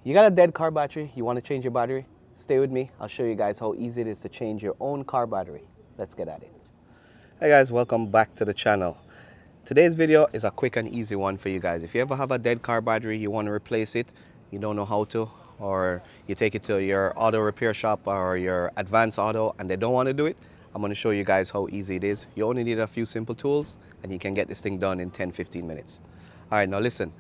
You got a dead car battery, you want to change your battery? Stay with me, I'll show you guys how easy it is to change your own car battery. Let's get at it. Hey guys, welcome back to the channel. Today's video is a quick and easy one for you guys. If you ever have a dead car battery, you want to replace it, you don't know how to, or you take it to your auto repair shop or your advanced auto and they don't want to do it, I'm going to show you guys how easy it is. You only need a few simple tools and you can get this thing done in 10-15 minutes. All right, now listen.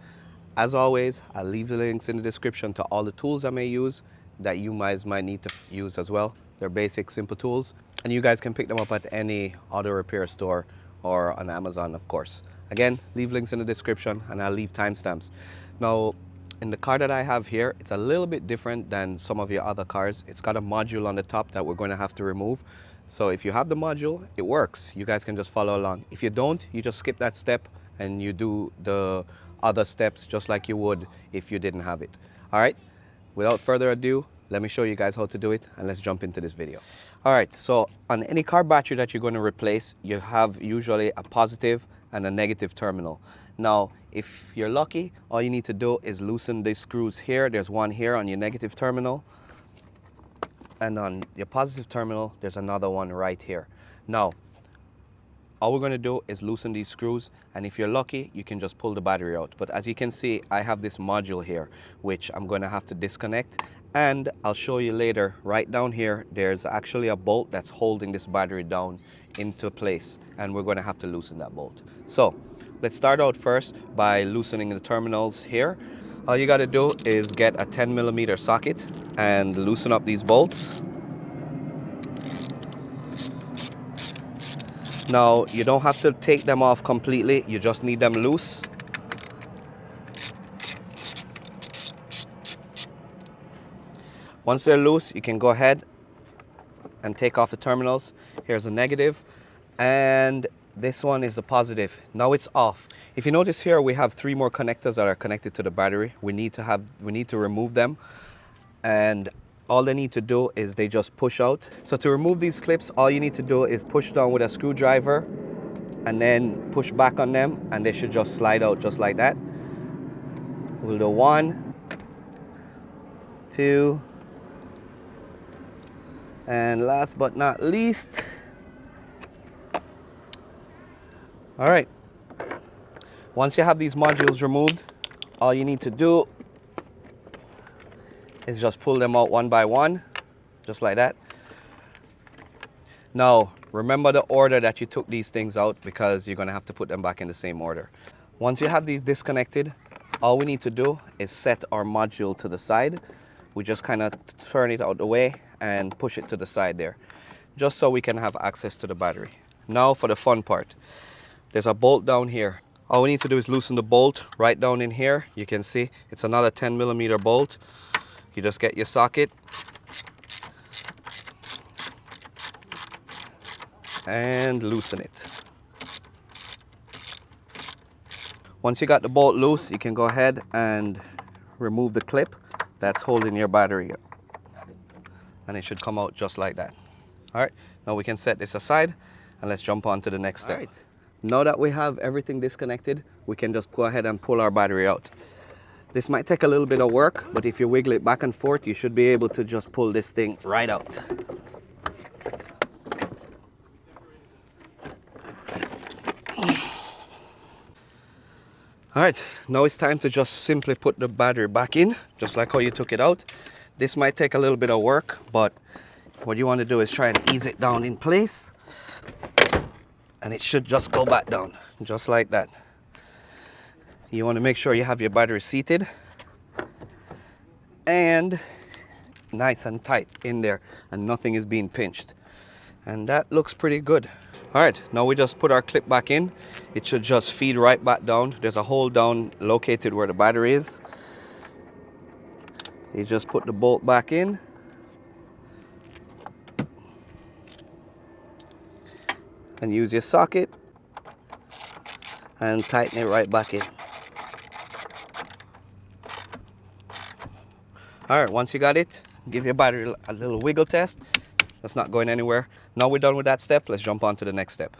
As always, I'll leave the links in the description to all the tools I may use that you guys might need to use as well. They're basic, simple tools, and you guys can pick them up at any auto repair store or on Amazon, of course. Again, leave links in the description and I'll leave timestamps. Now, in the car that I have here, it's a little bit different than some of your other cars. It's got a module on the top that we're going to have to remove. So if you have the module, it works. You guys can just follow along. If you don't, you just skip that step and you do the other steps just like you would if you didn't have it. All right, without further ado, let me show you guys how to do it and let's jump into this video. All right, so on any car battery that you're going to replace, you have usually a positive and a negative terminal. Now, if you're lucky, all you need to do is loosen these screws here. There's one here on your negative terminal, and on your positive terminal, there's another one right here. Now, all we're going to do is loosen these screws, and if you're lucky, you can just pull the battery out. But as you can see, I have this module here, which I'm going to have to disconnect, and I'll show you later. Right down here, there's actually a bolt that's holding this battery down into place, and we're going to have to loosen that bolt. So let's start out first by loosening the terminals here. All you got to do is get a 10mm socket and loosen up these bolts. Now, you don't have to take them off completely, you just need them loose. Once they're loose, you can go ahead and take off the terminals. Here's a negative, and this one is the positive. Now it's off. If you notice here, we have 3 more connectors that are connected to the battery. We need to remove them, and all they need to do is they just push out. So to remove these clips, all you need to do is push down with a screwdriver and then push back on them, and they should just slide out just like that. We'll do 1, 2, and last but not least. All right. Once you have these modules removed, all you need to do is just pull them out one by one, just like that. Now, remember the order that you took these things out, because you're going to have to put them back in the same order. Once you have these disconnected, all we need to do is set our module to the side. We just kind of turn it out the way and push it to the side there, just so we can have access to the battery. Now for the fun part. There's a bolt down here. All we need to do is loosen the bolt right down in here. You can see it's another 10mm bolt. You just get your socket and loosen it. Once you got the bolt loose, you can go ahead and remove the clip that's holding your battery up, and it should come out just like that. All right, now we can set this aside and let's jump on to the next step. All right. Now that we have everything disconnected, we can just go ahead and pull our battery out. This might take a little bit of work, but if you wiggle it back and forth, you should be able to just pull this thing right out. All right, now it's time to just simply put the battery back in, just like how you took it out. This might take a little bit of work, but what you want to do is try and ease it down in place, and it should just go back down, just like that. You want to make sure you have your battery seated and nice and tight in there, and nothing is being pinched. And that looks pretty good. All right, now we just put our clip back in. It should just feed right back down. There's a hole down located where the battery is. You just put the bolt back in. And use your socket and tighten it right back in. All right, once you got it, give your battery a little wiggle test. That's not going anywhere. Now we're done with that step, let's jump on to the next step.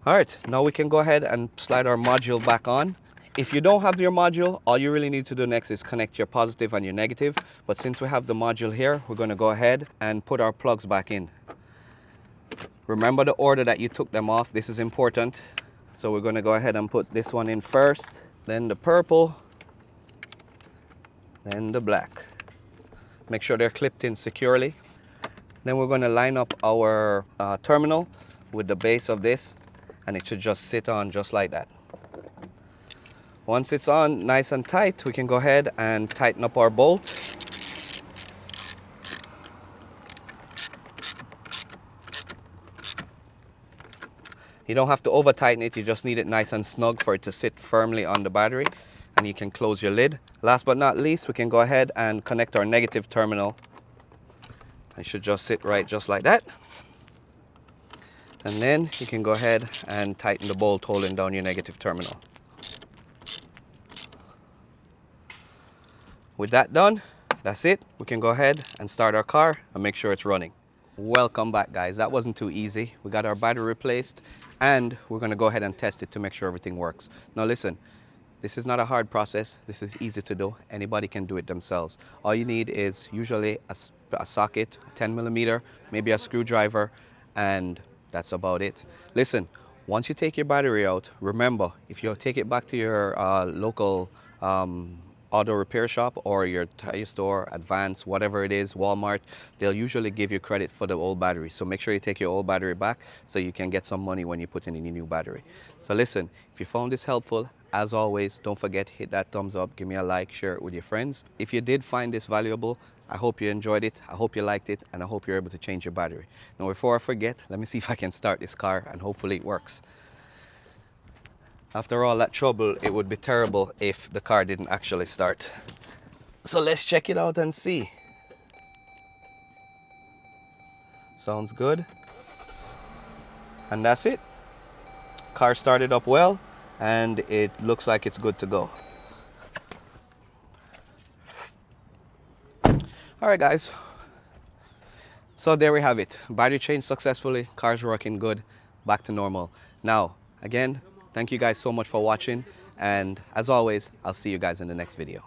All right, now we can go ahead and slide our module back on. If you don't have your module, all you really need to do next is connect your positive and your negative. But since we have the module here, we're going to go ahead and put our plugs back in. Remember the order that you took them off. This is important. So we're going to go ahead and put this one in first, then the purple, then the black. Make sure they're clipped in securely. Then we're going to line up our terminal with the base of this, and it should just sit on just like that. Once it's on nice and tight, we can go ahead and tighten up our bolt. You don't have to over tighten it, you just need it nice and snug for it to sit firmly on the battery, and you can close your lid. Last but not least, we can go ahead and connect our negative terminal. It should just sit right just like that. And then you can go ahead and tighten the bolt holding down your negative terminal. With that done, that's it. We can go ahead and start our car and make sure it's running. Welcome back, guys. That wasn't too easy. We got our battery replaced and we're going to go ahead and test it to make sure everything works. Now listen, this is not a hard process. This is easy to do. Anybody can do it themselves. All you need is usually a socket, 10 millimeter, maybe a screwdriver, and that's about it. Listen, once you take your battery out, remember, if you take it back to your local auto repair shop or your tire store, Advance, whatever it is, Walmart, they'll usually give you credit for the old battery. So make sure you take your old battery back so you can get some money when you put in your new battery. So listen, if you found this helpful, as always, don't forget, hit that thumbs up, give me a like, share it with your friends. If you did find this valuable, I hope you enjoyed it, I hope you liked it, and I hope you're able to change your battery. Now before I forget, let me see if I can start this car and hopefully it works. After all that trouble, it would be terrible if the car didn't actually start. So let's check it out and see. Sounds good. And that's it. Car started up well, and it looks like it's good to go. All right, guys. So there we have it. Battery change successfully, car's working good, back to normal. Now, again, thank you guys so much for watching, and as always, I'll see you guys in the next video.